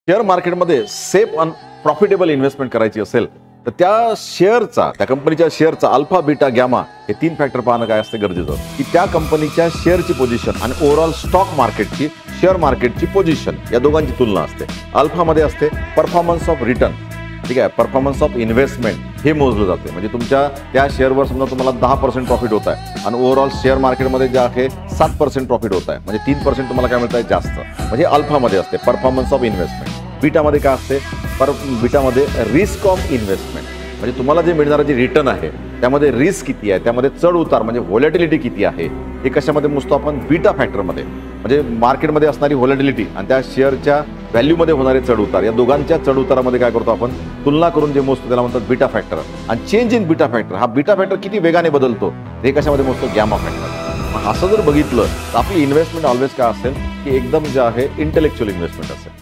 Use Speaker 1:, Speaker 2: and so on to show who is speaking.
Speaker 1: Share मार्केटमध्ये safe आणि profitable investment करायची असेल तर त्या शेअरचा, त्या कंपनीच्या शेअरचा अल्फा, बीटा, गॅमा हे 3 फॅक्टर पाहणं काय असते गरजेचं, की त्या कंपनीच्या शेअरची पोझिशन आणि ओव्हरऑल स्टॉक मार्केटची, शेअर मार्केटची पोझिशन या दोघांची तुलना असते. अल्फामध्ये असते परफॉर्मन्स ऑफ रिटर्न, ठीक आहे, परफॉर्मन्स ऑफ इन्व्हेस्टमेंट हे मोजलं जाते. म्हणजे तुमच्या त्या शेअरवर समजा तुम्हाला 10% प्रॉफिट होत आहे आणि ओव्हरऑल शेअर मार्केटमध्ये जे आहे 7% प्रॉफिट होत आहे, म्हणजे 3% तुम्हाला काय मिळत आहे जास्त, म्हणजे अल्फामध्ये असते परफॉर्मन्स ऑफ इन्व्हेस्टमेंट. बीटामध्ये काय असते, बीटामध्ये रिस्क ऑफ इन्व्हेस्टमेंट, म्हणजे तुम्हाला जे मिळणारं जे रिटर्न आहे त्यामध्ये रिस्क किती आहे, त्यामध्ये चढ उतार म्हणजे व्हॉलॅटिलिटी किती आहे, हे कशामध्ये मोजतो आपण, बीटा फॅक्टरमध्ये. म्हणजे मार्केटमध्ये असणारी व्हॉलॅटिलिटी आणि त्या शेअरच्या व्हॅल्यूमध्ये होणारे चढ उतार, या दोघांच्या चढ उतारामध्ये काय करतो आपण, तुलना करून जे मोजतो त्याला म्हणतात बीटा फॅक्टर. आणि चेंज इन बीटा फॅक्टर, हा बीटा फॅक्टर किती वेगाने बदलतो हे कशामध्ये मोजतो, गॅमा फॅक्टर. असं जर बघितलं तर आपली इन्व्हेस्टमेंट ऑलवेज काय असेल की एकदम जे आहे इंटेलेक्च्युअल इन्व्हेस्टमेंट असेल.